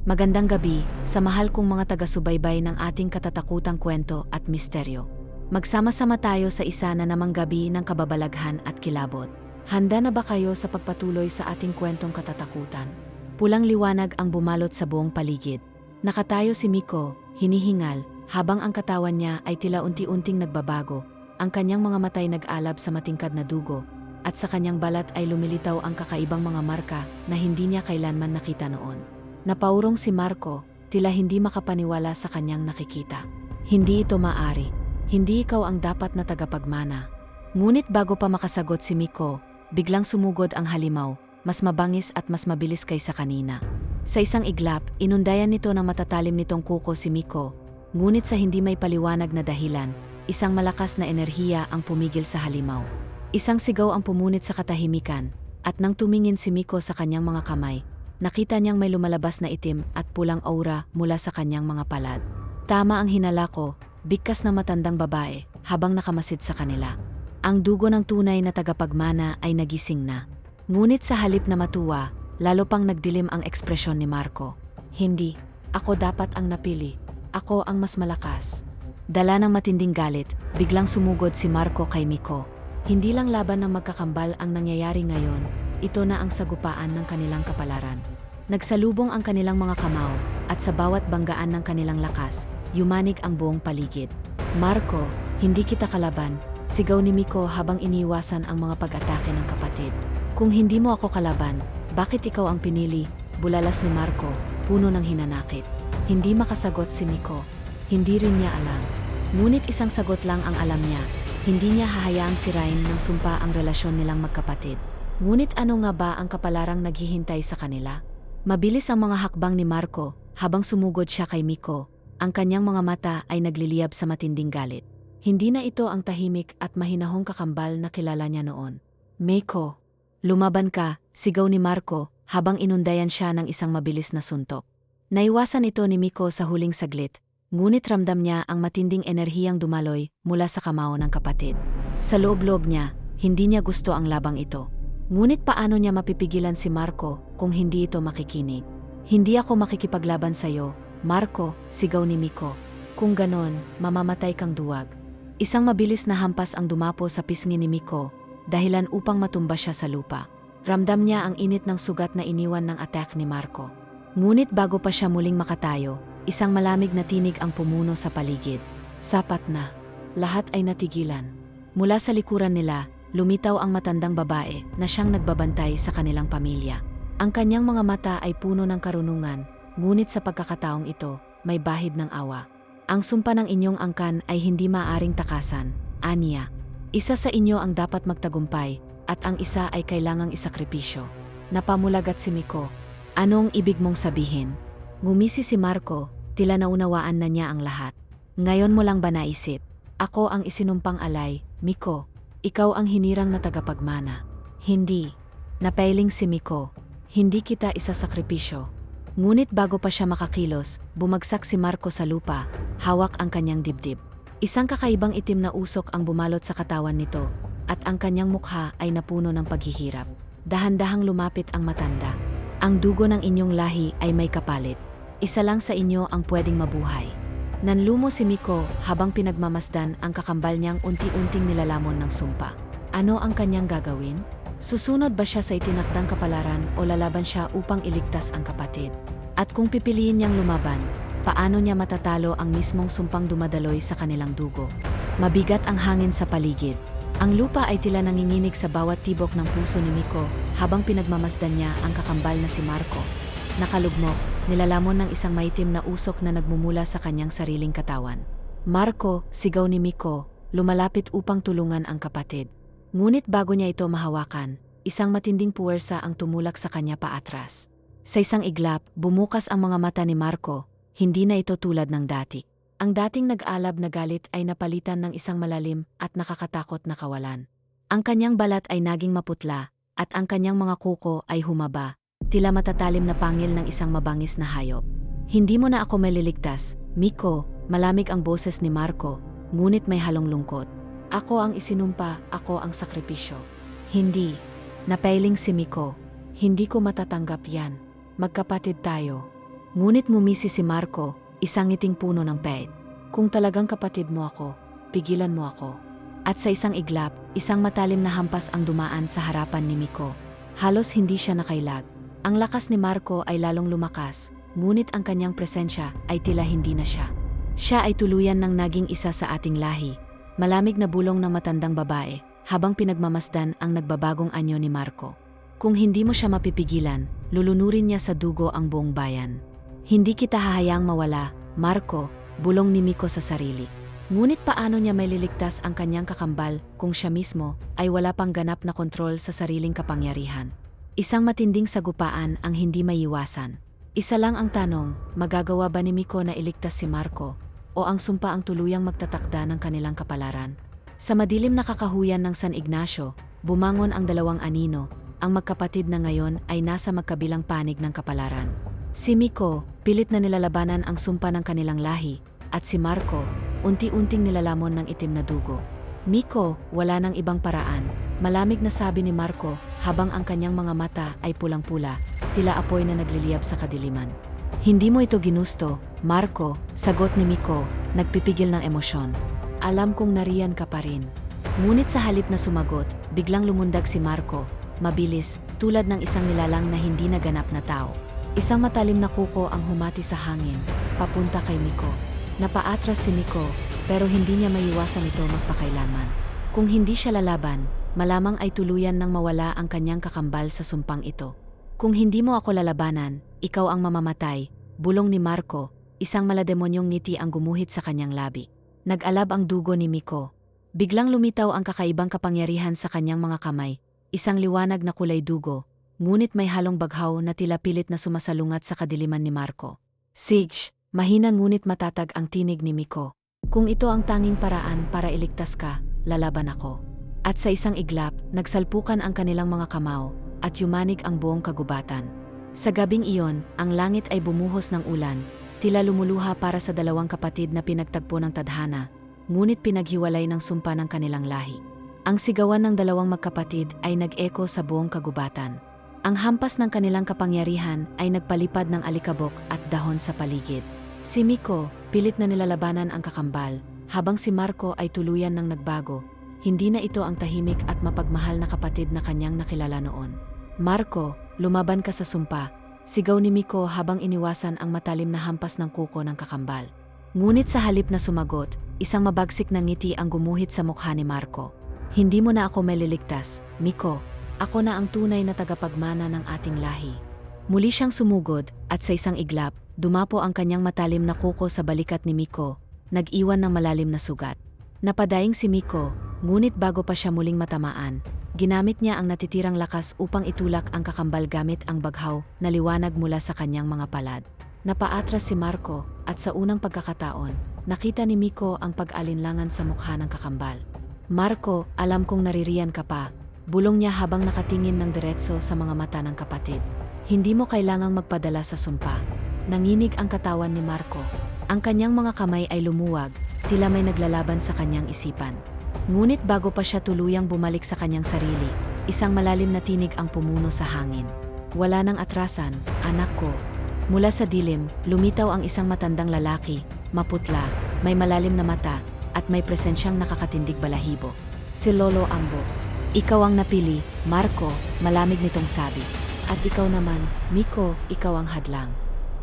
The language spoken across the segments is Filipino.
Magandang gabi sa mahal kong mga taga-subaybay ng ating katatakutang kwento at misteryo. Magsama-sama tayo sa isa na namang gabi ng kababalaghan at kilabot. Handa na ba kayo sa pagpatuloy sa ating kwentong katatakutan? Pulang liwanag ang bumalot sa buong paligid. Nakatayo si Miko, hinihingal, habang ang katawan niya ay tila unti-unting nagbabago. Ang kanyang mga matay nag-alab sa matingkad na dugo, at sa kanyang balat ay lumilitaw ang kakaibang mga marka na hindi niya kailanman nakita noon. Napaurong si Marco, tila hindi makapaniwala sa kanyang nakikita. Hindi ito maari. Hindi ikaw ang dapat na tagapagmana. Ngunit bago pa makasagot si Miko, biglang sumugod ang halimaw, mas mabangis at mas mabilis kaysa kanina. Sa isang iglap, inundayan nito ng matatalim nitong kuko si Miko, ngunit sa hindi may paliwanag na dahilan, isang malakas na enerhiya ang pumigil sa halimaw. Isang sigaw ang pumunit sa katahimikan, at nang tumingin si Miko sa kanyang mga kamay, nakita niyang may lumalabas na itim at pulang aura mula sa kanyang mga palad. Tama ang hinala ko, bigkas na matandang babae habang nakamasid sa kanila. Ang dugo ng tunay na tagapagmana ay nagising na. Ngunit sa halip na matuwa, lalo pang nagdilim ang ekspresyon ni Marco. Hindi, ako dapat ang napili. Ako ang mas malakas. Dala ng matinding galit, biglang sumugod si Marco kay Miko. Hindi lang laban ng magkakambal ang nangyayari ngayon, ito na ang sagupaan ng kanilang kapalaran. Nagsalubong ang kanilang mga kamao, at sa bawat banggaan ng kanilang lakas, yumanig ang buong paligid. Marco, hindi kita kalaban, sigaw ni Miko habang iniiwasan ang mga pag-atake ng kapatid. Kung hindi mo ako kalaban, bakit ikaw ang pinili? Bulalas ni Marco, puno ng hinanakit. Hindi makasagot si Miko. Hindi rin niya alam. Ngunit isang sagot lang ang alam niya. Hindi niya hahayaang sirain ng sumpa ang relasyon nilang magkapatid. Ngunit ano nga ba ang kapalarang naghihintay sa kanila? Mabilis ang mga hakbang ni Marco habang sumugod siya kay Miko. Ang kanyang mga mata ay nagliliyab sa matinding galit. Hindi na ito ang tahimik at mahinahong kakambal na kilala niya noon. Miko, lumaban ka, sigaw ni Marco habang inundayan siya ng isang mabilis na suntok. Naiwasan ito ni Miko sa huling saglit, ngunit ramdam niya ang matinding enerhiyang dumaloy mula sa kamao ng kapatid. Sa loob-loob niya, hindi niya gusto ang labang ito. Ngunit paano niya mapipigilan si Marco kung hindi ito makikinig? Hindi ako makikipaglaban sa'yo, Marco, sigaw ni Miko. Kung ganon, mamamatay kang duwag. Isang mabilis na hampas ang dumapo sa pisngi ni Miko, dahilan upang matumba siya sa lupa. Ramdam niya ang init ng sugat na iniwan ng attack ni Marco. Ngunit bago pa siya muling makatayo, isang malamig na tinig ang pumuno sa paligid. Sapat na. Lahat ay natigilan. Mula sa likuran nila, lumitaw ang matandang babae na siyang nagbabantay sa kanilang pamilya. Ang kanyang mga mata ay puno ng karunungan, ngunit sa pagkakataong ito, may bahid ng awa. Ang sumpa ng inyong angkan ay hindi maaaring takasan, aniya. Isa sa inyo ang dapat magtagumpay, at ang isa ay kailangang isakripisyo. Napamulagat si Miko. Anong ibig mong sabihin? Ngumisi si Marco, tila naunawaan na niya ang lahat. Ngayon mo lang ba naisip? Ako ang isinumpang alay, Miko. Ikaw ang hinirang na tagapagmana. Hindi. Napailing si Miko. Hindi kita isasakripisyo. Ngunit bago pa siya makakilos, bumagsak si Marco sa lupa, hawak ang kanyang dibdib. Isang kakaibang itim na usok ang bumalot sa katawan nito, at ang kanyang mukha ay napuno ng paghihirap. Dahan-dahang lumapit ang matanda. Ang dugo ng inyong lahi ay may kapalit. Isa lang sa inyo ang pwedeng mabuhay. Nanlumo si Miko habang pinagmamasdan ang kakambal niyang unti-unting nilalamon ng sumpa. Ano ang kanyang gagawin? Susunod ba siya sa itinakdang kapalaran o lalaban siya upang iligtas ang kapatid? At kung pipiliin niyang lumaban, paano niya matatalo ang mismong sumpang dumadaloy sa kanilang dugo? Mabigat ang hangin sa paligid. Ang lupa ay tila nanginginig sa bawat tibok ng puso ni Miko habang pinagmamasdan niya ang kakambal na si Marco. Nakalugmok, nilalamon ng isang maitim na usok na nagmumula sa kanyang sariling katawan. Marco, sigaw ni Miko, lumalapit upang tulungan ang kapatid. Ngunit bago niya ito mahawakan, isang matinding puwersa ang tumulak sa kanya paatras. Sa isang iglap, bumukas ang mga mata ni Marco, hindi na ito tulad ng dati. Ang dating nag-alab na galit ay napalitan ng isang malalim at nakakatakot na kawalan. Ang kanyang balat ay naging maputla, at ang kanyang mga kuko ay humaba, tila matatalim na pangil ng isang mabangis na hayop. Hindi mo na ako maliligtas, Miko, malamig ang boses ni Marco, ngunit may halong lungkot. Ako ang isinumpa, ako ang sakripisyo. Hindi. Napailing si Miko. Hindi ko matatanggap yan. Magkapatid tayo. Ngunit ngumisi si Marco, isang ngiting puno ng pait. Kung talagang kapatid mo ako, pigilan mo ako. At sa isang iglap, isang matalim na hampas ang dumaan sa harapan ni Miko. Halos hindi siya nakailag. Ang lakas ni Marco ay lalong lumakas, ngunit ang kanyang presensya ay tila hindi na siya. Siya ay tuluyan ng naging isa sa ating lahi. Malamig na bulong ng matandang babae, habang pinagmamasdan ang nagbabagong anyo ni Marco. Kung hindi mo siya mapipigilan, lulunurin niya sa dugo ang buong bayan. Hindi kita hahayaang mawala, Marco, bulong ni Miko sa sarili. Ngunit paano niya may liligtas ang kanyang kakambal kung siya mismo ay wala pang ganap na kontrol sa sariling kapangyarihan? Isang matinding sagupaan ang hindi maiiwasan. Isa lang ang tanong, magagawa ba ni Miko na iligtas si Marco? O ang sumpa ang tuluyang magtatakda ng kanilang kapalaran? Sa madilim na kakahuyan ng San Ignacio, bumangon ang dalawang anino, ang magkapatid na ngayon ay nasa magkabilang panig ng kapalaran. Si Miko, pilit na nilalabanan ang sumpa ng kanilang lahi, at si Marco, unti-unting nilalamon ng itim na dugo. Miko, wala nang ibang paraan, malamig na sabi ni Marco habang ang kanyang mga mata ay pulang-pula, tila apoy na nagliliyab sa kadiliman. Hindi mo ito ginusto, Marco, sagot ni Miko, nagpipigil ng emosyon. Alam kong nariyan ka pa rin. Ngunit sa halip na sumagot, biglang lumundag si Marco, mabilis, tulad ng isang nilalang na hindi naganap na tao. Isang matalim na kuko ang humati sa hangin, papunta kay Miko. Napaatras si Miko, pero hindi niya maiwasan ito magpakailanman. Kung hindi siya lalaban, malamang ay tuluyan nang mawala ang kanyang kakambal sa sumpang ito. Kung hindi mo ako lalabanan, ikaw ang mamamatay, bulong ni Marco, isang malademonyong ngiti ang gumuhit sa kanyang labi. Nag-alab ang dugo ni Miko. Biglang lumitaw ang kakaibang kapangyarihan sa kanyang mga kamay, isang liwanag na kulay dugo, ngunit may halong baghaw na tila pilit na sumasalungat sa kadiliman ni Marco. Sige, mahina ngunit matatag ang tinig ni Miko. Kung ito ang tanging paraan para iligtas ka, lalaban ako. At sa isang iglap, nagsalpukan ang kanilang mga kamao, at yumanig ang buong kagubatan. Sa gabing iyon, ang langit ay bumuhos ng ulan, tila lumuluha para sa dalawang kapatid na pinagtagpo ng tadhana, ngunit pinaghiwalay ng sumpa ng kanilang lahi. Ang sigawan ng dalawang magkapatid ay nag-eko sa buong kagubatan. Ang hampas ng kanilang kapangyarihan ay nagpalipad ng alikabok at dahon sa paligid. Si Miko, pilit na nilalabanan ang kakambal, habang si Marco ay tuluyan ng nagbago. Hindi na ito ang tahimik at mapagmahal na kapatid na kanyang nakilala noon. Marco, lumaban ka sa sumpa, sigaw ni Miko habang iniwasan ang matalim na hampas ng kuko ng kakambal. Ngunit sa halip na sumagot, isang mabagsik na ngiti ang gumuhit sa mukha ni Marco. Hindi mo na ako maliligtas, Miko. Ako na ang tunay na tagapagmana ng ating lahi. Muli siyang sumugod at sa isang iglap, dumapo ang kanyang matalim na kuko sa balikat ni Miko, nag-iwan ng malalim na sugat. Napadaing si Miko, ngunit bago pa siya muling matamaan, ginamit niya ang natitirang lakas upang itulak ang kakambal gamit ang baghaw na liwanag mula sa kanyang mga palad. Napaatras si Marco at sa unang pagkakataon, nakita ni Miko ang pag-alinlangan sa mukha ng kakambal. Marco, alam kong naririyan ka pa, bulong niya habang nakatingin ng diretso sa mga mata ng kapatid. Hindi mo kailangang magpadala sa sumpa. Nanginig ang katawan ni Marco. Ang kanyang mga kamay ay lumuwag, tila may naglalaban sa kanyang isipan. Ngunit bago pa siya tuluyang bumalik sa kanyang sarili, isang malalim na tinig ang pumuno sa hangin. Wala nang atrasan, anak ko. Mula sa dilim, lumitaw ang isang matandang lalaki, maputla, may malalim na mata, at may presensyang nakakatindig balahibo. Si Lolo Ambo. Ikaw ang napili, Marco, malamig nitong sabi. At ikaw naman, Miko, ikaw ang hadlang.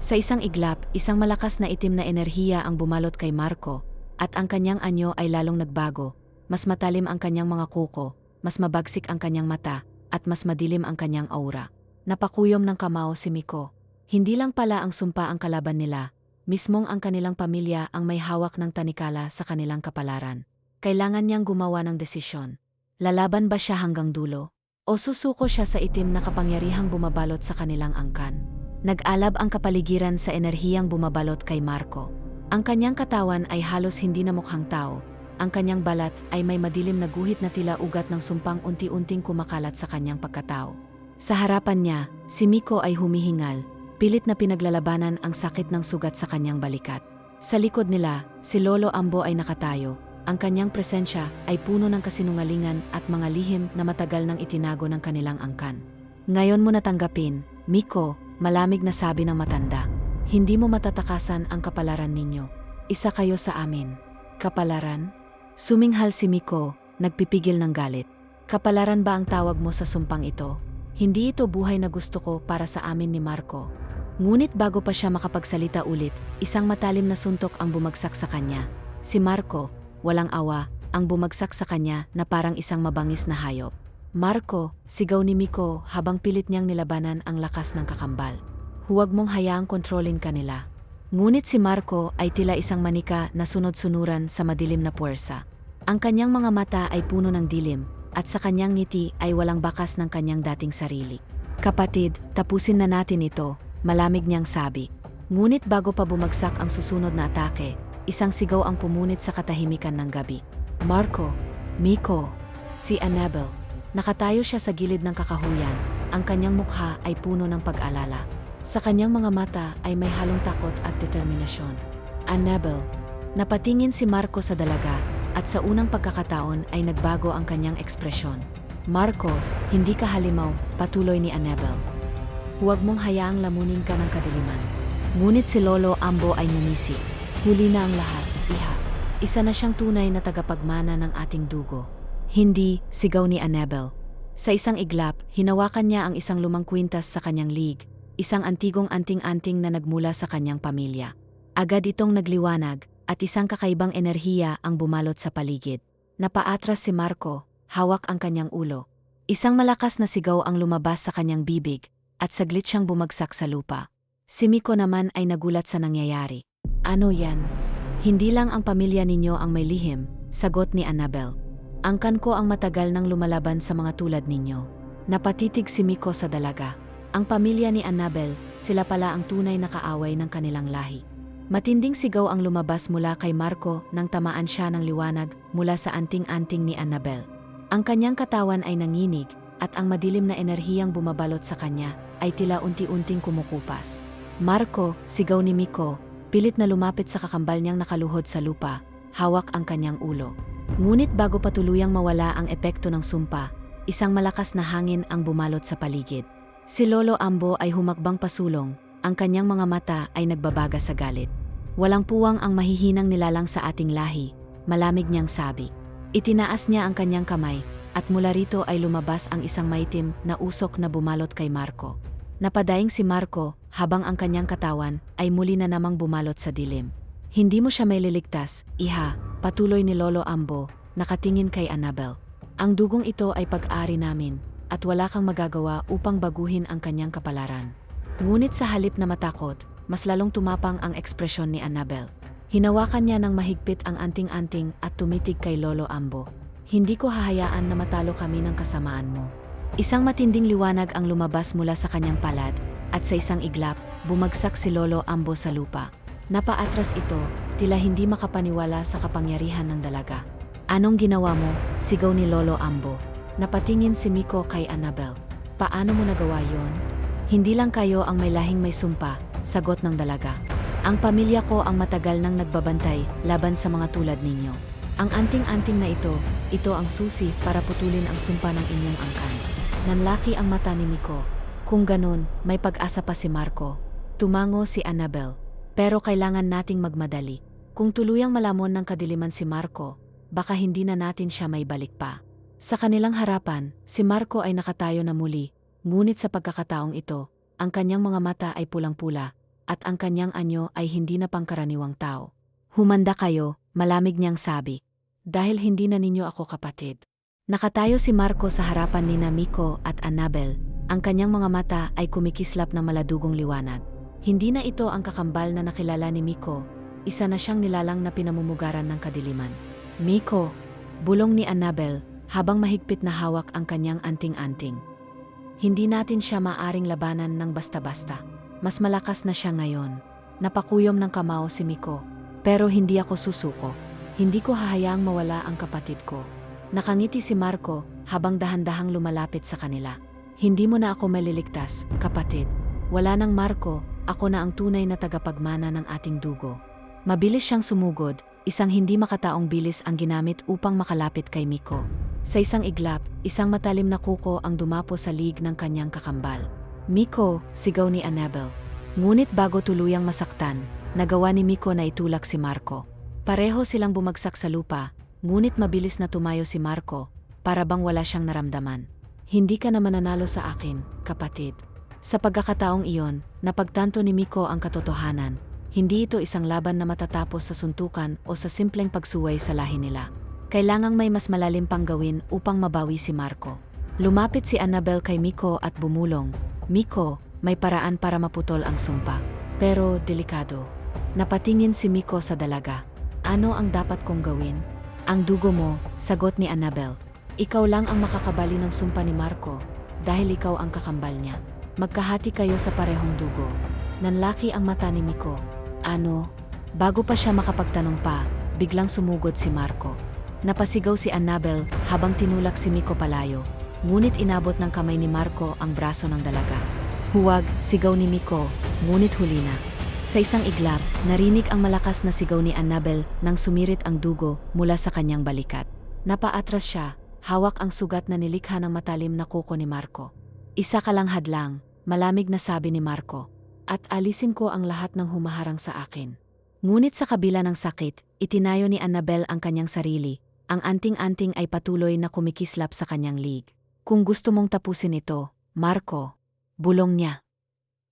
Sa isang iglap, isang malakas na itim na enerhiya ang bumalot kay Marco, at ang kanyang anyo ay lalong nagbago. Mas matalim ang kanyang mga kuko, mas mabagsik ang kanyang mata, at mas madilim ang kanyang aura. Napakuyom ng kamao si Miko. Hindi lang pala ang sumpa ang kalaban nila, mismong ang kanilang pamilya ang may hawak ng tanikala sa kanilang kapalaran. Kailangan niyang gumawa ng desisyon. Lalaban ba siya hanggang dulo? O susuko siya sa itim na kapangyarihang bumabalot sa kanilang angkan? Nag-alab ang kapaligiran sa enerhiyang bumabalot kay Marco. Ang kanyang katawan ay halos hindi na mukhang tao. Ang kanyang balat ay may madilim na guhit na tila ugat ng sumpang unti-unting kumakalat sa kanyang pagkatao. Sa harapan niya, si Miko ay humihingal, pilit na pinaglalabanan ang sakit ng sugat sa kanyang balikat. Sa likod nila, si Lolo Ambo ay nakatayo. Ang kanyang presensya ay puno ng kasinungalingan at mga lihim na matagal nang itinago ng kanilang angkan. Ngayon mo natanggapin, Miko, malamig na sabi ng matanda. Hindi mo matatakasan ang kapalaran ninyo. Isa kayo sa amin. Kapalaran? Suminghal si Miko, nagpipigil ng galit. Kapalaran ba ang tawag mo sa sumpang ito? Hindi ito buhay na gusto ko para sa amin ni Marco. Ngunit bago pa siya makapagsalita ulit, isang matalim na suntok ang bumagsak sa kanya. Si Marco, walang awa, ang bumagsak sa kanya na parang isang mabangis na hayop. Marco, sigaw ni Miko habang pilit niyang nilabanan ang lakas ng kakambal. Huwag mong hayaang kontrolin ka nila. Ngunit si Marco ay tila isang manika na sunod-sunuran sa madilim na puwersa. Ang kanyang mga mata ay puno ng dilim, at sa kanyang ngiti ay walang bakas ng kanyang dating sarili. Kapatid, tapusin na natin ito, malamig niyang sabi. Ngunit bago pa bumagsak ang susunod na atake, isang sigaw ang pumunit sa katahimikan ng gabi. Marco, Miko, si Annabel. Nakatayo siya sa gilid ng kakahuyan, ang kanyang mukha ay puno ng pag-alala. Sa kanyang mga mata ay may halong takot at determinasyon. Annabel. Napatingin si Marco sa dalaga, at sa unang pagkakataon ay nagbago ang kanyang ekspresyon. Marco, hindi ka halimaw, patuloy ni Annabel. Huwag mong hayaang lamunin ka ng kadiliman. Ngunit si Lolo Ambo ay numisi. Huli na ang lahat, iha. Isa na siyang tunay na tagapagmana ng ating dugo. Hindi, sigaw ni Annabel. Sa isang iglap, hinawakan niya ang isang lumang kwintas sa kanyang lig, isang antigong anting-anting na nagmula sa kanyang pamilya. Agad itong nagliwanag, at isang kakaibang enerhiya ang bumalot sa paligid. Napaatras si Marco, hawak ang kanyang ulo. Isang malakas na sigaw ang lumabas sa kanyang bibig, at saglit siyang bumagsak sa lupa. Si Miko naman ay nagulat sa nangyayari. Ano yan? Hindi lang ang pamilya ninyo ang may lihim, sagot ni Annabel. Angkan ko ang matagal nang lumalaban sa mga tulad ninyo. Napatitig si Miko sa dalaga. Ang pamilya ni Annabel, sila pala ang tunay na kaaway ng kanilang lahi. Matinding sigaw ang lumabas mula kay Marco nang tamaan siya ng liwanag mula sa anting-anting ni Annabel. Ang kanyang katawan ay nanginig, at ang madilim na enerhiyang bumabalot sa kanya ay tila unti-unting kumukupas. Marco, sigaw ni Miko, pilit na lumapit sa kakambal niyang nakaluhod sa lupa, hawak ang kanyang ulo. Ngunit bago pa tuluyang mawala ang epekto ng sumpa, isang malakas na hangin ang bumalot sa paligid. Si Lolo Ambo ay humakbang pasulong, ang kanyang mga mata ay nagbabaga sa galit. Walang puwang ang mahihinang nilalang sa ating lahi, malamig niyang sabi. Itinaas niya ang kanyang kamay, at mula rito ay lumabas ang isang maitim na usok na bumalot kay Marco. Napadaing si Marco, habang ang kanyang katawan ay muli na namang bumalot sa dilim. Hindi mo siya may liligtas, iha, patuloy ni Lolo Ambo, nakatingin kay Annabel. Ang dugong ito ay pag-ari namin, at wala kang magagawa upang baguhin ang kanyang kapalaran. Ngunit sa halip na matakot, mas lalong tumapang ang ekspresyon ni Annabel. Hinawakan niya ng mahigpit ang anting-anting at tumitig kay Lolo Ambo. Hindi ko hahayaan na matalo kami ng kasamaan mo. Isang matinding liwanag ang lumabas mula sa kanyang palad, at sa isang iglap, bumagsak si Lolo Ambo sa lupa. Napaatras ito, tila hindi makapaniwala sa kapangyarihan ng dalaga. Anong ginawa mo? Sigaw ni Lolo Ambo. Napatingin si Miko kay Annabel. Paano mo nagawa yon? Hindi lang kayo ang may lahing may sumpa, sagot ng dalaga. Ang pamilya ko ang matagal nang nagbabantay laban sa mga tulad ninyo. Ang anting-anting na ito ang susi para putulin ang sumpa ng inyong angkan. Nanlaki ang mata ni Miko. Kung ganun, may pag-asa pa si Marco. Tumango si Annabel. Pero kailangan nating magmadali. Kung tuluyang malamon ng kadiliman si Marco, baka hindi na natin siya may balik pa. Sa kanilang harapan, si Marco ay nakatayo na muli, ngunit sa pagkakataong ito, ang kanyang mga mata ay pulang-pula, at ang kanyang anyo ay hindi na pangkaraniwang tao. Humanda kayo, malamig niyang sabi. Dahil hindi na ninyo ako kapatid. Nakatayo si Marco sa harapan ni Miko at Annabel, ang kanyang mga mata ay kumikislap ng maladugong liwanag. Hindi na ito ang kakambal na nakilala ni Miko, isa na siyang nilalang na pinamumugaran ng kadiliman. Miko, bulong ni Annabel, habang mahigpit na hawak ang kanyang anting-anting. Hindi natin siya maaring labanan ng basta-basta. Mas malakas na siya ngayon. Napakuyom ng kamao si Miko. Pero hindi ako susuko. Hindi ko hahayaang mawala ang kapatid ko. Nakangiti si Marco habang dahan-dahang lumalapit sa kanila. Hindi mo na ako maliligtas, kapatid. Wala nang Marco, ako na ang tunay na tagapagmana ng ating dugo. Mabilis siyang sumugod, isang hindi makataong bilis ang ginamit upang makalapit kay Miko. Sa isang iglap, isang matalim na kuko ang dumapo sa lig ng kanyang kakambal. Miko, sigaw ni Annabel. Ngunit bago tuluyang masaktan, nagawa ni Miko na itulak si Marco. Pareho silang bumagsak sa lupa, ngunit mabilis na tumayo si Marco, para bang wala siyang naramdaman. Hindi ka na mananalo sa akin, kapatid. Sa pagkakataong iyon, napagtanto ni Miko ang katotohanan. Hindi ito isang laban na matatapos sa suntukan o sa simpleng pagsuway sa lahi nila. Kailangang may mas malalim pang gawin upang mabawi si Marco. Lumapit si Annabel kay Miko at bumulong, "Miko, may paraan para maputol ang sumpa." Pero delikado. Napatingin si Miko sa dalaga. "Ano ang dapat kong gawin?" "Ang dugo mo," sagot ni Annabel. "Ikaw lang ang makakabali ng sumpa ni Marco, dahil ikaw ang kakambal niya. Magkahati kayo sa parehong dugo." Nanlaki ang mata ni Miko. "Ano?" Bago pa siya makapagtanong pa, biglang sumugod si Marco. Napasigaw si Annabel habang tinulak si Miko palayo, ngunit inabot ng kamay ni Marco ang braso ng dalaga. "Huwag," sigaw ni Miko, ngunit huli na. Sa isang iglap, narinig ang malakas na sigaw ni Annabel nang sumirit ang dugo mula sa kanyang balikat. Napaatras siya, hawak ang sugat na nilikha ng matalim na kuko ni Marco. "Isa ka lang hadlang," malamig na sabi ni Marco, "at alisin ko ang lahat ng humaharang sa akin." Ngunit sa kabila ng sakit, itinayo ni Annabel ang kanyang sarili. Ang anting-anting ay patuloy na kumikislap sa kanyang lig. "Kung gusto mong tapusin ito, Marco," bulong niya,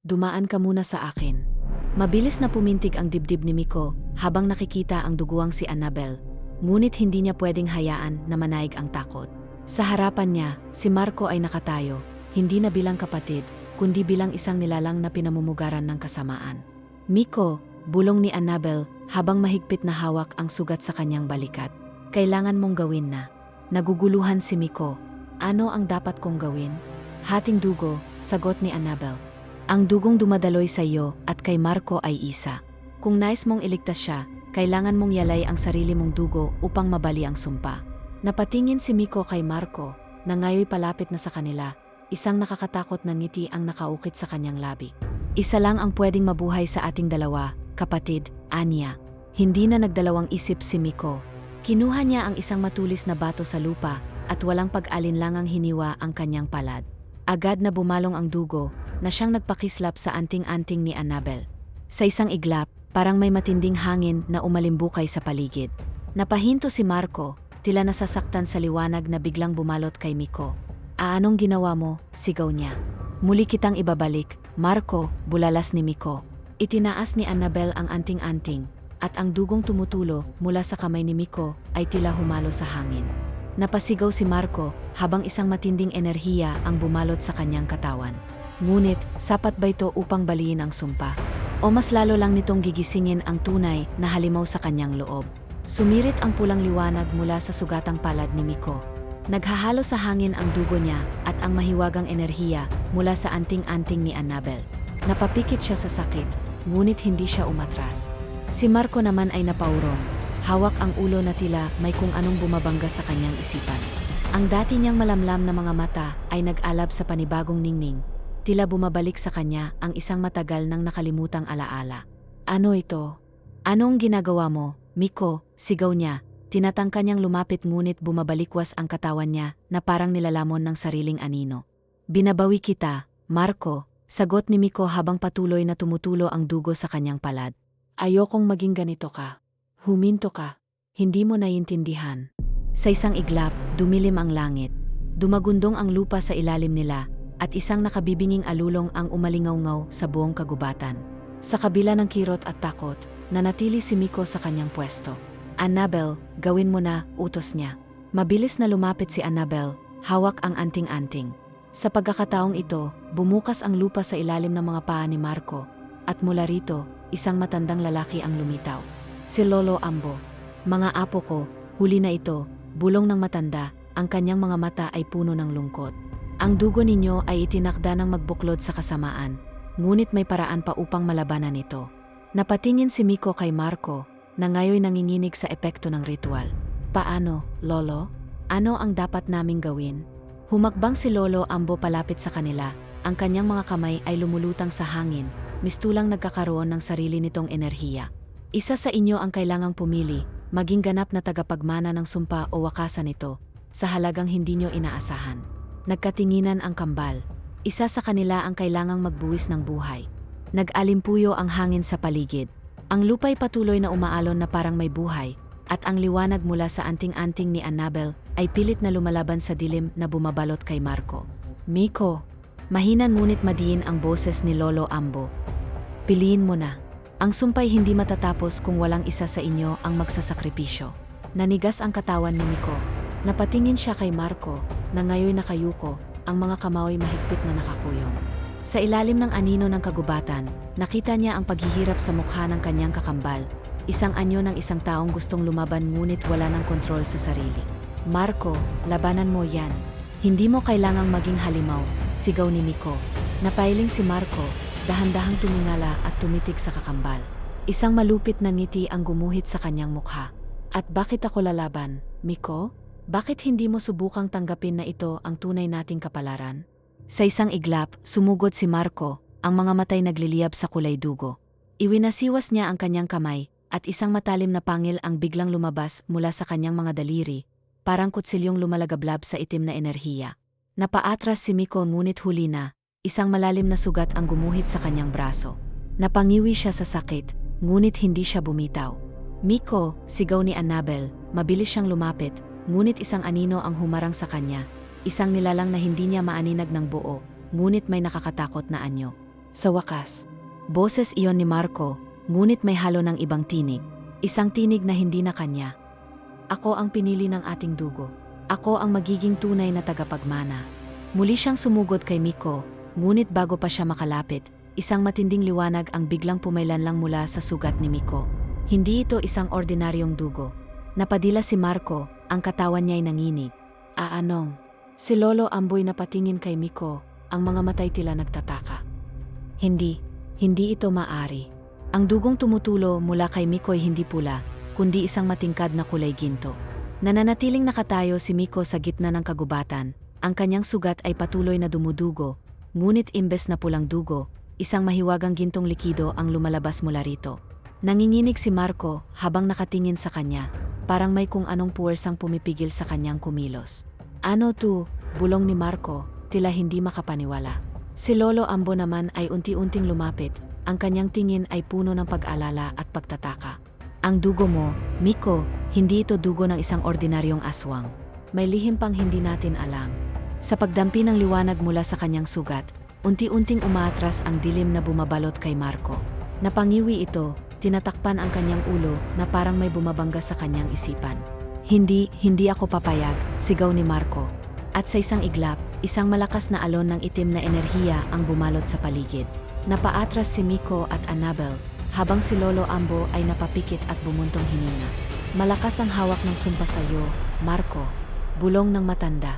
"dumaan ka muna sa akin." Mabilis na pumintig ang dibdib ni Miko habang nakikita ang duguang si Annabel, ngunit hindi niya pwedeng hayaan na manaig ang takot. Sa harapan niya, si Marco ay nakatayo, hindi na bilang kapatid, kundi bilang isang nilalang na pinamumugaran ng kasamaan. "Miko," bulong ni Annabel habang mahigpit na hawak ang sugat sa kanyang balikat, "kailangan mong gawin na." Naguguluhan si Miko. "Ano ang dapat kong gawin?" "Hating dugo," sagot ni Annabel. "Ang dugong dumadaloy sa iyo at kay Marco ay isa. Kung nais mong iligtas siya, kailangan mong yalay ang sarili mong dugo upang mabali ang sumpa." Napatingin si Miko kay Marco, na ngayoy palapit na sa kanila. Isang nakakatakot na ngiti ang nakaukit sa kanyang labi. "Isa lang ang pwedeng mabuhay sa ating dalawa, kapatid," anya. Hindi na nagdalawang isip si Miko. Kinuha niya ang isang matulis na bato sa lupa at walang pag-alinlangang hiniwa ang kanyang palad. Agad na bumalong ang dugo na siyang nagpakislap sa anting-anting ni Annabel. Sa isang iglap, parang may matinding hangin na umalimbukay sa paligid. Napahinto si Marco, tila nasasaktan sa liwanag na biglang bumalot kay Miko. "Anong ginawa mo?" sigaw niya. "Muli kitang ibabalik, Marco," bulalas ni Miko. Itinaas ni Annabel ang anting-anting, at ang dugong tumutulo mula sa kamay ni Miko ay tila humalo sa hangin. Napasigaw si Marco habang isang matinding enerhiya ang bumalot sa kanyang katawan. Ngunit, sapat ba ito upang baliin ang sumpa? O mas lalo lang nitong gigisingin ang tunay na halimaw sa kanyang loob? Sumirit ang pulang liwanag mula sa sugatang palad ni Miko. Naghahalo sa hangin ang dugo niya at ang mahiwagang enerhiya mula sa anting-anting ni Annabel. Napapikit siya sa sakit, ngunit hindi siya umatras. Si Marco naman ay napaurong, hawak ang ulo na tila may kung anong bumabangga sa kanyang isipan. Ang dati niyang malamlam na mga mata ay nag-alab sa panibagong ningning, tila bumabalik sa kanya ang isang matagal nang nakalimutang alaala. "Ano ito? Anong ginagawa mo, Miko?" sigaw niya. Tinatangka niyang lumapit ngunit bumabalikwas ang katawan niya na parang nilalamon ng sariling anino. "Binabawi kita, Marco," sagot ni Miko habang patuloy na tumutulo ang dugo sa kanyang palad. "Ayokong maging ganito ka. Huminto ka. Hindi mo naiintindihan." Sa isang iglap, dumilim ang langit. Dumagundong ang lupa sa ilalim nila, at isang nakabibinging alulong ang umalingaw-ngaw sa buong kagubatan. Sa kabila ng kirot at takot, nanatili si Miko sa kanyang pwesto. "Annabel, gawin mo na," utos niya. Mabilis na lumapit si Annabel, hawak ang anting-anting. Sa pagkakataong ito, bumukas ang lupa sa ilalim ng mga paa ni Marco, at mula rito, isang matandang lalaki ang lumitaw. Si Lolo Ambo. "Mga apo ko, huli na ito," bulong ng matanda, ang kanyang mga mata ay puno ng lungkot. "Ang dugo ninyo ay itinakda ng magbuklod sa kasamaan, ngunit may paraan pa upang malabanan ito." Napatingin si Miko kay Marco, na ngayoy nanginginig sa epekto ng ritual. "Paano, Lolo? Ano ang dapat naming gawin?" Humakbang si Lolo Ambo palapit sa kanila, ang kanyang mga kamay ay lumulutang sa hangin, mistulang nagkakaroon ng sarili nitong enerhiya. "Isa sa inyo ang kailangang pumili, maging ganap na tagapagmana ng sumpa o wakasan ito, sa halagang hindi nyo inaasahan." Nagkatinginan ang kambal. Isa sa kanila ang kailangang magbuwis ng buhay. Nag-alimpuyo ang hangin sa paligid. Ang lupa'y patuloy na umaalon na parang may buhay, at ang liwanag mula sa anting-anting ni Annabel ay pilit na lumalaban sa dilim na bumabalot kay Marco. Miko, mahina ngunit madiin ang boses ni Lolo Ambo. Piliin mo na. Ang sumpay hindi matatapos kung walang isa sa inyo ang magsasakripisyo. Nanigas ang katawan ni Miko. Napatingin siya kay Marco, na ngayoy nakayuko, ang mga kamay mahigpit na nakakuyong. Sa ilalim ng anino ng kagubatan, nakita niya ang paghihirap sa mukha ng kanyang kakambal, isang anyo ng isang taong gustong lumaban ngunit wala ng kontrol sa sarili. Marco, labanan mo yan. Hindi mo kailangang maging halimaw, sigaw ni Miko. Napailing si Marco, dahan-dahang tumingala at tumitig sa kakambal. Isang malupit na ngiti ang gumuhit sa kanyang mukha. At bakit ako lalaban, Miko? Bakit hindi mo subukang tanggapin na ito ang tunay nating kapalaran? Sa isang iglap, sumugod si Marco, ang mga matay nagliliyab sa kulay dugo. Iwinasiwas niya ang kanyang kamay, at isang matalim na pangil ang biglang lumabas mula sa kanyang mga daliri, parang kutsilyong lumalagablab sa itim na enerhiya. Napaatras si Miko ngunit huli na, isang malalim na sugat ang gumuhit sa kanyang braso. Napangiwi siya sa sakit, ngunit hindi siya bumitaw. Miko, sigaw ni Annabel, mabilis siyang lumapit, ngunit isang anino ang humarang sa kanya. Isang nilalang na hindi niya maaninag ng buo, ngunit may nakakatakot na anyo. Sa wakas, boses iyon ni Marco, ngunit may halo ng ibang tinig. Isang tinig na hindi na kanya. Ako ang pinili ng ating dugo. Ako ang magiging tunay na tagapagmana. Muli siyang sumugod kay Miko, ngunit bago pa siya makalapit, isang matinding liwanag ang biglang pumailanlang mula sa sugat ni Miko. Hindi ito isang ordinaryong dugo. Napadila si Marco, ang katawan niya'y nanginig. Anong? Si Lolo Amboy napatingin kay Miko, ang mga matay tila nagtataka. Hindi ito maari. Ang dugong tumutulo mula kay Miko ay hindi pula, kundi isang matingkad na kulay ginto. Nananatiling nakatayo si Miko sa gitna ng kagubatan, ang kanyang sugat ay patuloy na dumudugo, ngunit imbes na pulang dugo, isang mahiwagang gintong likido ang lumalabas mula rito. Nanginginig si Marco habang nakatingin sa kanya, parang may kung anong puwersang pumipigil sa kanyang kumilos. Ano to? Bulong ni Marco, tila hindi makapaniwala. Si Lolo Ambo naman ay unti-unting lumapit, ang kanyang tingin ay puno ng pag-alala at pagtataka. Ang dugo mo, Miko, hindi ito dugo ng isang ordinaryong aswang. May lihim pang hindi natin alam. Sa pagdampi ng liwanag mula sa kanyang sugat, unti-unting umaatras ang dilim na bumabalot kay Marco. Napangiwi ito, tinatakpan ang kanyang ulo na parang may bumabangga sa kanyang isipan. Hindi ako papayag, sigaw ni Marco. At sa isang iglap, isang malakas na alon ng itim na enerhiya ang bumalot sa paligid. Napaatras si Miko at Annabel, habang si Lolo Ambo ay napapikit at bumuntong hininga. Malakas ang hawak ng sumpa sa'yo, Marco, bulong ng matanda.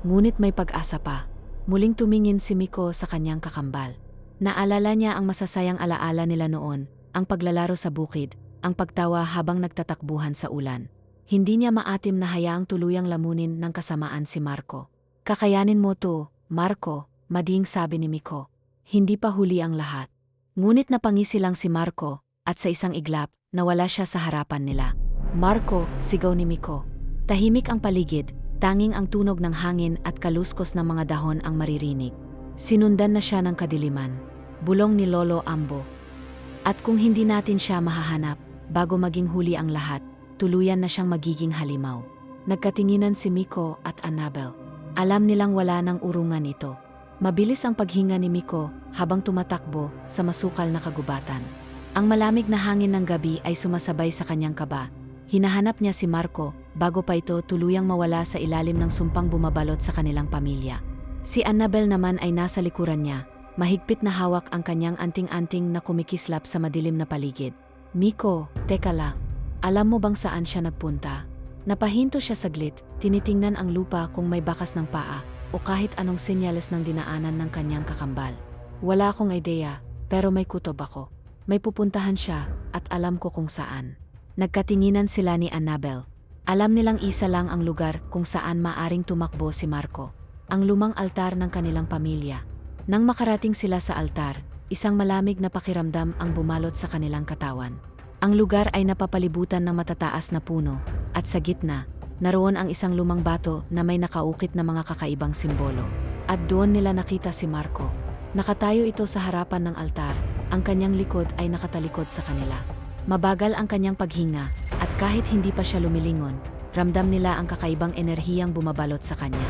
Ngunit may pag-asa pa. Muling tumingin si Miko sa kanyang kakambal. Naalala niya ang masasayang alaala nila noon, ang paglalaro sa bukid, ang pagtawa habang nagtatakbuhan sa ulan. Hindi niya maatim na hayaang tuluyang lamunin ng kasamaan si Marco. Kakayanin mo to, Marco, mading sabi ni Miko. Hindi pa huli ang lahat. Ngunit napangisi lang si Marco, at sa isang iglap, nawala siya sa harapan nila. Marco, sigaw ni Miko. Tahimik ang paligid, tanging ang tunog ng hangin at kaluskos ng mga dahon ang maririnig. Sinundan na siya ng kadiliman. Bulong ni Lolo Ambo. At kung hindi natin siya mahahanap, bago maging huli ang lahat, tuluyan na siyang magiging halimaw. Nagkatinginan si Miko at Annabel. Alam nilang wala ng urungan ito. Mabilis ang paghinga ni Miko habang tumatakbo sa masukal na kagubatan. Ang malamig na hangin ng gabi ay sumasabay sa kanyang kaba. Hinahanap niya si Marco bago pa ito tuluyang mawala sa ilalim ng sumpang bumabalot sa kanilang pamilya. Si Annabel naman ay nasa likuran niya. Mahigpit na hawak ang kanyang anting-anting na kumikislap sa madilim na paligid. Miko, teka lang. Alam mo bang saan siya nagpunta? Napahinto siya saglit, tinitingnan ang lupa kung may bakas ng paa o kahit anong senyales ng dinaanan ng kanyang kakambal. Wala akong ideya, pero may kutob ako. May pupuntahan siya at alam ko kung saan. Nagkatinginan sila ni Annabel. Alam nilang isa lang ang lugar kung saan maaring tumakbo si Marco. Ang lumang altar ng kanilang pamilya. Nang makarating sila sa altar, isang malamig na pakiramdam ang bumalot sa kanilang katawan. Ang lugar ay napapalibutan ng matataas na puno, at sa gitna, naroon ang isang lumang bato na may nakaukit na mga kakaibang simbolo. At doon nila nakita si Marco. Nakatayo ito sa harapan ng altar, ang kanyang likod ay nakatalikod sa kanila. Mabagal ang kanyang paghinga, at kahit hindi pa siya lumilingon, ramdam nila ang kakaibang enerhiyang bumabalot sa kanya.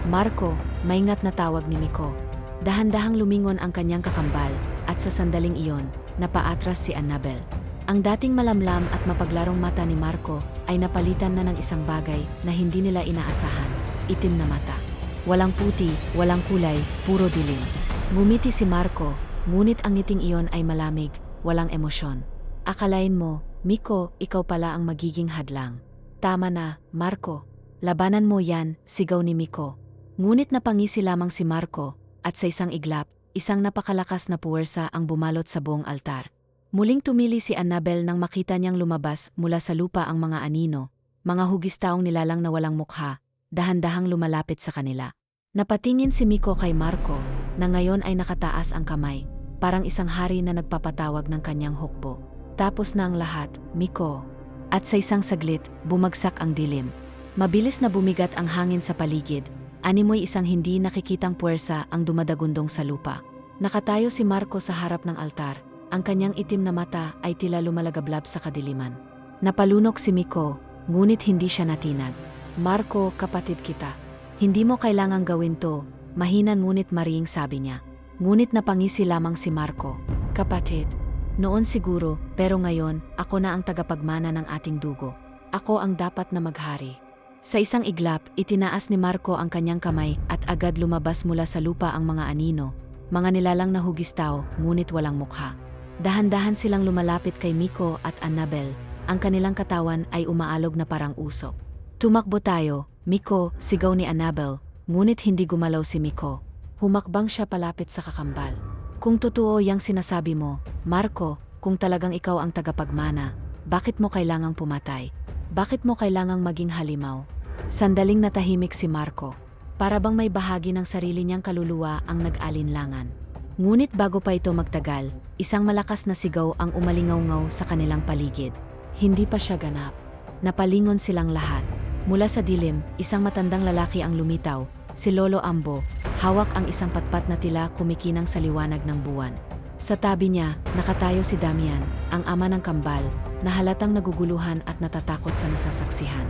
Marco, maingat na tawag ni Miko. Dahan-dahang lumingon ang kanyang kakambal, at sa sandaling iyon, napaatras si Annabel. Ang dating malamlam at mapaglarong mata ni Marco ay napalitan na ng isang bagay na hindi nila inaasahan, itim na mata. Walang puti, walang kulay, puro dilim. Ngumiti si Marco, ngunit ang ngiting iyon ay malamig, walang emosyon. Akalain mo, Miko, ikaw pala ang magiging hadlang. Tama na, Marco. Labanan mo yan, sigaw ni Miko. Ngunit napangisi lamang si Marco, at sa isang iglap, isang napakalakas na puwersa ang bumalot sa buong altar. Muling tumili si Annabel nang makita niyang lumabas mula sa lupa ang mga anino, mga hugis-taong nilalang na walang mukha, dahan-dahang lumalapit sa kanila. Napatingin si Miko kay Marco, na ngayon ay nakataas ang kamay, parang isang hari na nagpapatawag ng kanyang hukbo. Tapos na ang lahat, Miko. At sa isang saglit, bumagsak ang dilim. Mabilis na bumigat ang hangin sa paligid, animoy isang hindi nakikitang puwersa ang dumadagundong sa lupa. Nakatayo si Marco sa harap ng altar, ang kanyang itim na mata ay tila lumalagablab sa kadiliman. Napalunok si Miko, ngunit hindi siya natinag. Marco, kapatid kita. Hindi mo kailangang gawin to, mahina ngunit mariing sabi niya. Ngunit napangisi lamang si Marco. Kapatid. Noon siguro, pero ngayon, ako na ang tagapagmana ng ating dugo. Ako ang dapat na maghari. Sa isang iglap, itinaas ni Marco ang kanyang kamay at agad lumabas mula sa lupa ang mga anino, mga nilalang na hugis-tao, ngunit walang mukha. Dahan-dahan silang lumalapit kay Miko at Annabel, ang kanilang katawan ay umaalog na parang usok. Tumakbo tayo, Miko, sigaw ni Annabel, ngunit hindi gumalaw si Miko. Humakbang siya palapit sa kakambal. Kung totoo yang sinasabi mo, Marco, kung talagang ikaw ang tagapagmana, bakit mo kailangang pumatay? Bakit mo kailangang maging halimaw? Sandaling natahimik si Marco. Para bang may bahagi ng sarili niyang kaluluwa ang nag-alinlangan. Ngunit bago pa ito magtagal, isang malakas na sigaw ang umalingaw-ngaw sa kanilang paligid. Hindi pa siya ganap. Napalingon silang lahat. Mula sa dilim, isang matandang lalaki ang lumitaw, si Lolo Ambo, hawak ang isang patpat na tila kumikinang sa liwanag ng buwan. Sa tabi niya, nakatayo si Damian, ang ama ng kambal, na halatang naguguluhan at natatakot sa nasasaksihan.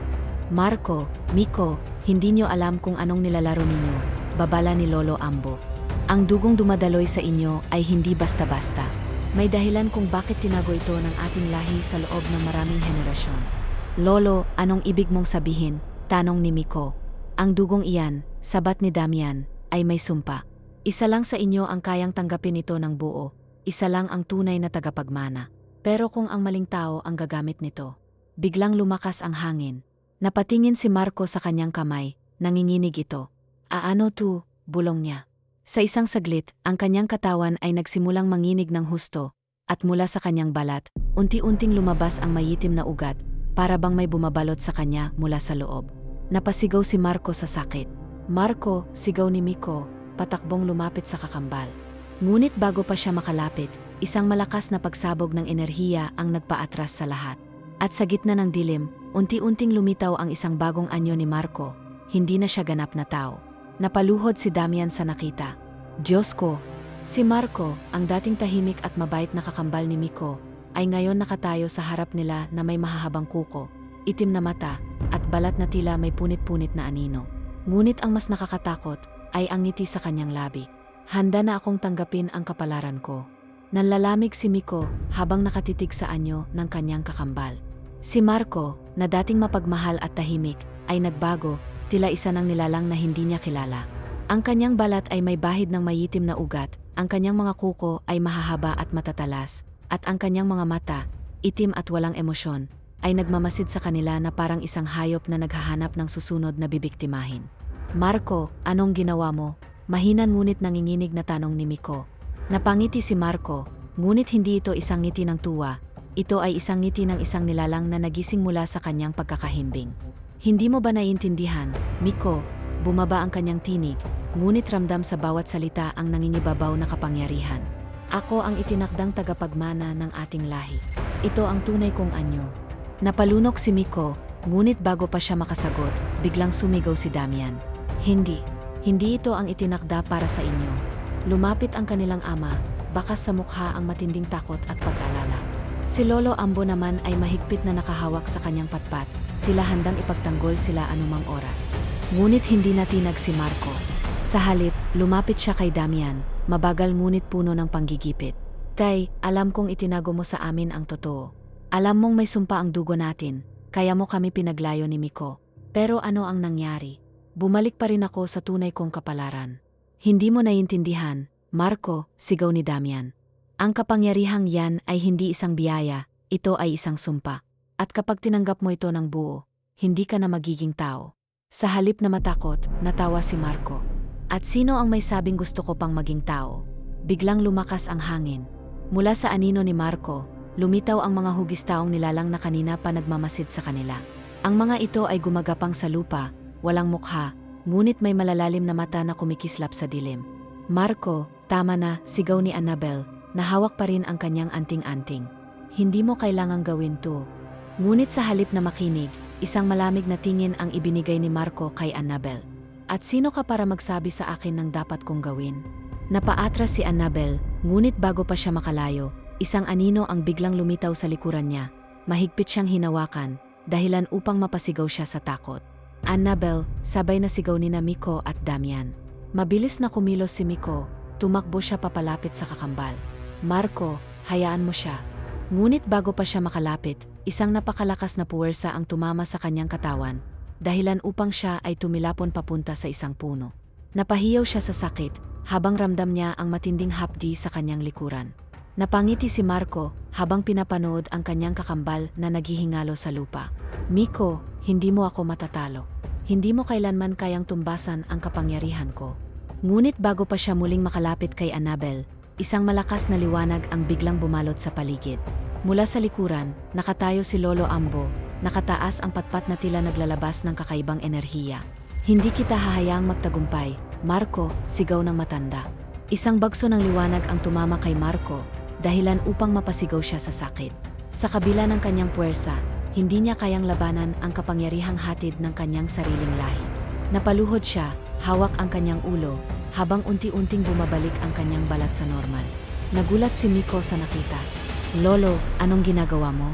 Marco, Miko, hindi niyo alam kung anong nilalaro ninyo, babala ni Lolo Ambo. Ang dugong dumadaloy sa inyo ay hindi basta-basta. May dahilan kung bakit tinago ito ng ating lahi sa loob ng maraming henerasyon. Lolo, anong ibig mong sabihin? Tanong ni Miko. Ang dugong iyan, sabat ni Damian, ay may sumpa. Isa lang sa inyo ang kayang tanggapin ito ng buo, isa lang ang tunay na tagapagmana. Pero kung ang maling tao ang gagamit nito, biglang lumakas ang hangin. Napatingin si Marco sa kanyang kamay, nanginginig ito. Aano to, bulong niya. Sa isang saglit, ang kanyang katawan ay nagsimulang manginig ng husto, at mula sa kanyang balat, unti-unting lumabas ang mayitim na ugat, para bang may bumabalot sa kanya mula sa loob. Napasigaw si Marco sa sakit. Marco, sigaw ni Miko, patakbong lumapit sa kakambal. Ngunit bago pa siya makalapit, isang malakas na pagsabog ng enerhiya ang nagpaatras sa lahat. At sa gitna ng dilim, unti-unting lumitaw ang isang bagong anyo ni Marco, hindi na siya ganap na tao. Napaluhod si Damian sa nakita. Diyos ko! Si Marco, ang dating tahimik at mabait na kakambal ni Miko, ay ngayon nakatayo sa harap nila na may mahahabang kuko, itim na mata, at balat na tila may punit-punit na anino. Ngunit ang mas nakakatakot ay ang ngiti sa kanyang labi. Handa na akong tanggapin ang kapalaran ko. Nanlalamig si Miko habang nakatitig sa anyo ng kanyang kakambal. Si Marco, na dating mapagmahal at tahimik, ay nagbago, tila isa ng nilalang na hindi niya kilala. Ang kanyang balat ay may bahid ng mayitim na ugat, ang kanyang mga kuko ay mahahaba at matatalas, at ang kanyang mga mata, itim at walang emosyon, ay nagmamasid sa kanila na parang isang hayop na naghahanap ng susunod na bibiktimahin. Marco, anong ginawa mo? Mahinan ngunit nanginginig na tanong ni Miko. Napangiti si Marco, ngunit hindi ito isang ngiti ng tuwa, ito ay isang ngiti ng isang nilalang na nagising mula sa kanyang pagkakahimbing. Hindi mo ba naiintindihan, Miko? Bumaba ang kanyang tinig, ngunit ramdam sa bawat salita ang nangingibabaw na kapangyarihan. Ako ang itinakdang tagapagmana ng ating lahi. Ito ang tunay kong anyo. Napalunok si Miko, ngunit bago pa siya makasagot, biglang sumigaw si Damian. Hindi ito ang itinakda para sa inyo. Lumapit ang kanilang ama, bakas sa mukha ang matinding takot at pag-alala. Si Lolo Ambo naman ay mahigpit na nakahawak sa kanyang patpat, tila handang ipagtanggol sila anumang oras. Ngunit hindi natinag si Marco. Sa halip, lumapit siya kay Damian, mabagal ngunit puno ng panggigipit. Tay, alam kong itinago mo sa amin ang totoo. Alam mong may sumpa ang dugo natin, kaya mo kami pinaglayo ni Miko. Pero ano ang nangyari? Bumalik pa rin ako sa tunay kong kapalaran. Hindi mo naiintindihan, Marco, sigaw ni Damian. Ang kapangyarihang yan ay hindi isang biyaya, ito ay isang sumpa. At kapag tinanggap mo ito ng buo, hindi ka na magiging tao. Sa halip na matakot, natawa si Marco. At sino ang may sabing gusto ko pang maging tao? Biglang lumakas ang hangin. Mula sa anino ni Marco, lumitaw ang mga hugis-taong nilalang na kanina pa nagmamasid sa kanila. Ang mga ito ay gumagapang sa lupa, walang mukha, ngunit may malalalim na mata na kumikislap sa dilim. Marco, tama na, sigaw ni Annabel, na hawak pa rin ang kanyang anting-anting. Hindi mo kailangang gawin to. Ngunit sa halip na makinig, isang malamig na tingin ang ibinigay ni Marco kay Annabel. At sino ka para magsabi sa akin ng dapat kong gawin? Napaatras si Annabel, ngunit bago pa siya makalayo, isang anino ang biglang lumitaw sa likuran niya. Mahigpit siyang hinawakan, dahilan upang mapasigaw siya sa takot. Annabel, sabay na sigaw ni Miko at Damian. Mabilis na kumilos si Miko, tumakbo siya papalapit sa kakambal. Marco, hayaan mo siya. Ngunit bago pa siya makalapit, isang napakalakas na puwersa ang tumama sa kanyang katawan, dahilan upang siya ay tumilapon papunta sa isang puno. Napahiyaw siya sa sakit, habang ramdam niya ang matinding hapdi sa kanyang likuran. Napangiti si Marco habang pinapanood ang kanyang kakambal na naghihingalo sa lupa. Miko, hindi mo ako matatalo. Hindi mo kailanman kayang tumbasan ang kapangyarihan ko. Ngunit bago pa siya muling makalapit kay Annabel, isang malakas na liwanag ang biglang bumalot sa paligid. Mula sa likuran, nakatayo si Lolo Ambo, nakataas ang patpat na tila naglalabas ng kakaibang enerhiya. Hindi kita hahayaang magtagumpay, Marco, sigaw ng matanda. Isang bagso ng liwanag ang tumama kay Marco, dahilan upang mapasigaw siya sa sakit. Sa kabila ng kanyang puwersa, hindi niya kayang labanan ang kapangyarihang hatid ng kanyang sariling lahi. Napaluhod siya, hawak ang kanyang ulo, habang unti-unting bumabalik ang kanyang balat sa normal. Nagulat si Miko sa nakita. Lolo, anong ginagawa mo?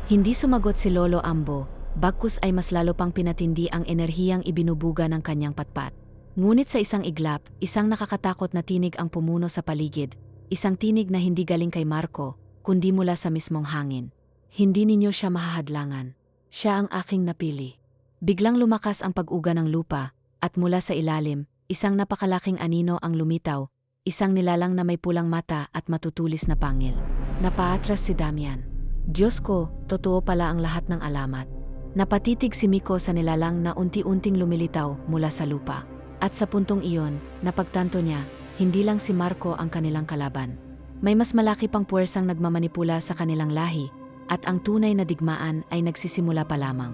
Hindi sumagot si Lolo Ambo, bagkus ay mas lalo pang pinatindi ang enerhiyang ibinubuga ng kanyang patpat. Ngunit sa isang iglap, isang nakakatakot na tinig ang pumuno sa paligid, isang tinig na hindi galing kay Marco, kundi mula sa mismong hangin. Hindi ninyo siya mahahadlangan. Siya ang aking napili. Biglang lumakas ang pag-uga ng lupa, at mula sa ilalim, isang napakalaking anino ang lumitaw, isang nilalang na may pulang mata at matutulis na pangil. Napaatras si Damian. Diyos ko, totoo pala ang lahat ng alamat. Napatitig si Miko sa nilalang na unti-unting lumilitaw mula sa lupa. At sa puntong iyon, napagtanto niya, hindi lang si Marco ang kanilang kalaban. May mas malaki pang puwersang nagmamanipula sa kanilang lahi, at ang tunay na digmaan ay nagsisimula pa lamang.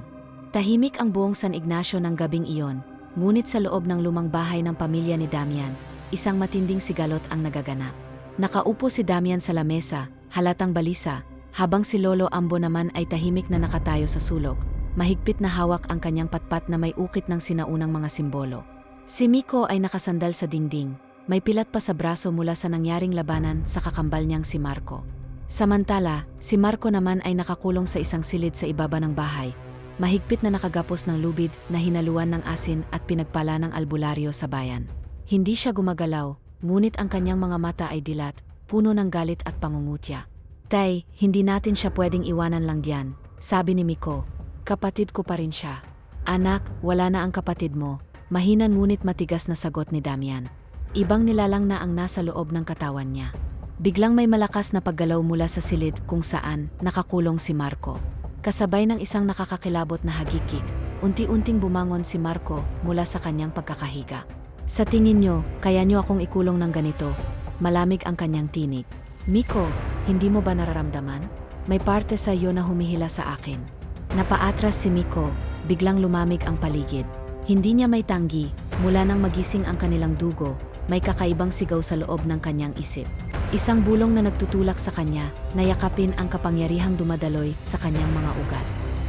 Tahimik ang buong San Ignacio ng gabing iyon, ngunit sa loob ng lumang bahay ng pamilya ni Damian, isang matinding sigalot ang nagaganap. Nakaupo si Damian sa lamesa, halatang balisa, habang si Lolo Ambo naman ay tahimik na nakatayo sa sulok, mahigpit na hawak ang kanyang patpat na may ukit ng sinaunang mga simbolo. Si Miko ay nakasandal sa dingding, may pilat pa sa braso mula sa nangyaring labanan sa kakambal niyang si Marco. Samantala, si Marco naman ay nakakulong sa isang silid sa ibaba ng bahay, mahigpit na nakagapos ng lubid na hinaluan ng asin at pinagpala ng albularyo sa bayan. Hindi siya gumagalaw, ngunit ang kanyang mga mata ay dilat, puno ng galit at pangungutya. Tay, hindi natin siya pwedeng iwanan lang diyan, sabi ni Miko. Kapatid ko pa rin siya. Anak, wala na ang kapatid mo, mahinan ngunit matigas na sagot ni Damian. Ibang nilalang na ang nasa loob ng katawan niya. Biglang may malakas na paggalaw mula sa silid kung saan nakakulong si Marco. Kasabay ng isang nakakakilabot na hagikik, unti-unting bumangon si Marco mula sa kanyang pagkakahiga. Sa tingin nyo, kaya nyo akong ikulong ng ganito? Malamig ang kanyang tinig. Miko, hindi mo ba nararamdaman? May parte sa iyo na humihila sa akin. Napaatras si Miko, biglang lumamig ang paligid. Hindi niya may tanggi, mula nang magising ang kanilang dugo, may kakaibang sigaw sa loob ng kanyang isip. Isang bulong na nagtutulak sa kanya, nayakapin ang kapangyarihang dumadaloy sa kanyang mga ugat.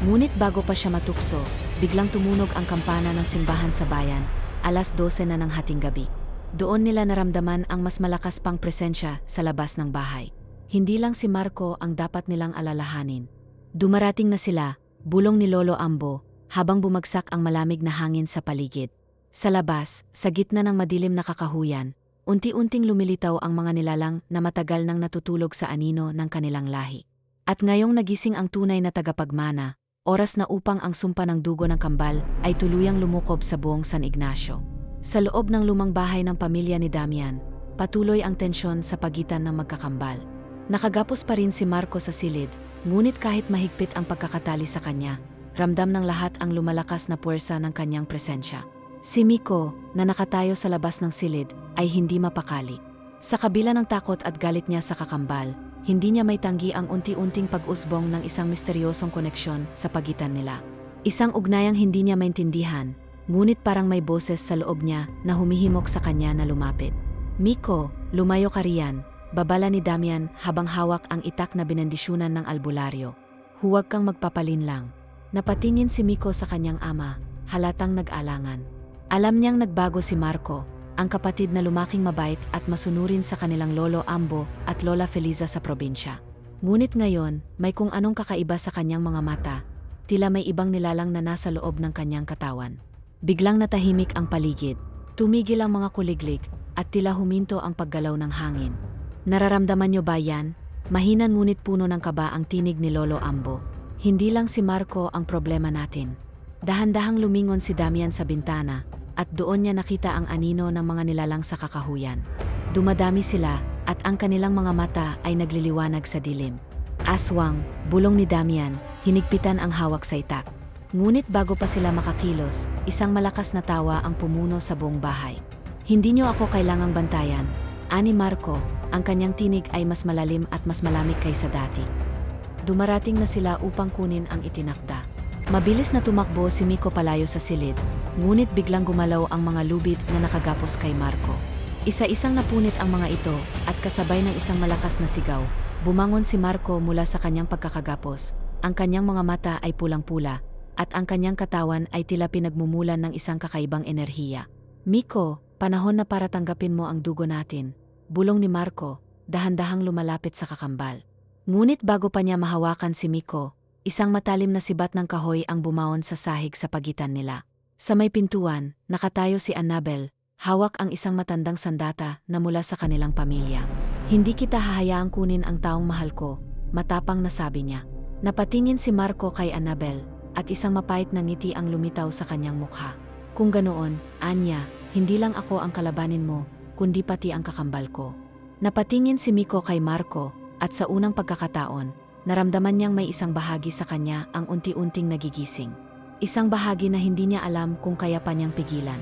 Ngunit bago pa siya matukso, biglang tumunog ang kampana ng simbahan sa bayan, 12:00 na ng hating gabi. Doon nila naramdaman ang mas malakas pang presensya sa labas ng bahay. Hindi lang si Marco ang dapat nilang alalahanin. Dumarating na sila, bulong ni Lolo Ambo, habang bumagsak ang malamig na hangin sa paligid. Sa labas, sa gitna ng madilim na kakahuyan, unti-unting lumilitaw ang mga nilalang na matagal nang natutulog sa anino ng kanilang lahi. At ngayong nagising ang tunay na tagapagmana, oras na upang ang sumpa ng dugo ng kambal ay tuluyang lumukob sa buong San Ignacio. Sa loob ng lumang bahay ng pamilya ni Damian, patuloy ang tensyon sa pagitan ng magkakambal. Nakagapos pa rin si Marco sa silid, ngunit kahit mahigpit ang pagkakatali sa kanya, ramdam ng lahat ang lumalakas na puwersa ng kanyang presensya. Si Miko, na nakatayo sa labas ng silid, ay hindi mapakali. Sa kabila ng takot at galit niya sa kakambal, hindi niya may tanggi ang unti-unting pag-usbong ng isang misteryosong koneksyon sa pagitan nila. Isang ugnayang hindi niya maintindihan, ngunit parang may boses sa loob niya na humihimok sa kanya na lumapit. Miko, lumayo ka riyan, babala ni Damian habang hawak ang itak na binendisyunan ng albularyo. Huwag kang magpapalinlang. Napatingin si Miko sa kanyang ama, halatang nag-alangan. Alam niyang nagbago si Marco, ang kapatid na lumaking mabait at masunurin sa kanilang Lolo Ambo at Lola Feliza sa probinsya. Ngunit ngayon, may kung anong kakaiba sa kanyang mga mata, tila may ibang nilalang na nasa loob ng kanyang katawan. Biglang natahimik ang paligid, tumigil ang mga kuliglig, at tila huminto ang paggalaw ng hangin. Nararamdaman niyo ba yan? Mahina ngunit puno ng kaba ang tinig ni Lolo Ambo. Hindi lang si Marco ang problema natin. Dahan-dahang lumingon si Damian sa bintana, at doon niya nakita ang anino ng mga nilalang sa kakahuyan. Dumadami sila, at ang kanilang mga mata ay nagliliwanag sa dilim. Aswang, bulong ni Damian, hinigpitan ang hawak sa itak. Ngunit bago pa sila makakilos, isang malakas na tawa ang pumuno sa buong bahay. Hindi niyo ako kailangang bantayan, ani Marco, ang kanyang tinig ay mas malalim at mas malamig kaysa dati. Dumarating na sila upang kunin ang itinakda. Mabilis na tumakbo si Miko palayo sa silid, ngunit biglang gumalaw ang mga lubid na nakagapos kay Marco. Isa-isang napunit ang mga ito at kasabay ng isang malakas na sigaw, bumangon si Marco mula sa kanyang pagkakagapos. Ang kanyang mga mata ay pulang-pula at ang kanyang katawan ay tila pinagmumulan ng isang kakaibang enerhiya. Miko, panahon na para tanggapin mo ang dugo natin, bulong ni Marco, dahan-dahang lumalapit sa kakambal. Ngunit bago pa niya mahawakan si Miko, isang matalim na sibat ng kahoy ang bumaon sa sahig sa pagitan nila. Sa may pintuan, nakatayo si Annabel, hawak ang isang matandang sandata na mula sa kanilang pamilya. Hindi kita hahayaang kunin ang taong mahal ko, matapang na sabi niya. Napatingin si Marco kay Annabel, at isang mapait na ngiti ang lumitaw sa kanyang mukha. Kung ganoon, Anya, hindi lang ako ang kalabanin mo, kundi pati ang kakambal ko. Napatingin si Miko kay Marco, at sa unang pagkakataon, naramdaman niyang may isang bahagi sa kanya ang unti-unting nagigising. Isang bahagi na hindi niya alam kung kaya pa niyang pigilan.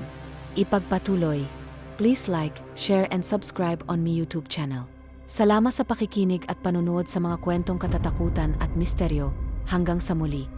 Ipagpatuloy. Please like, share and subscribe on my YouTube channel. Salamat sa pakikinig at panunood sa mga kwentong katatakutan at misteryo. Hanggang sa muli.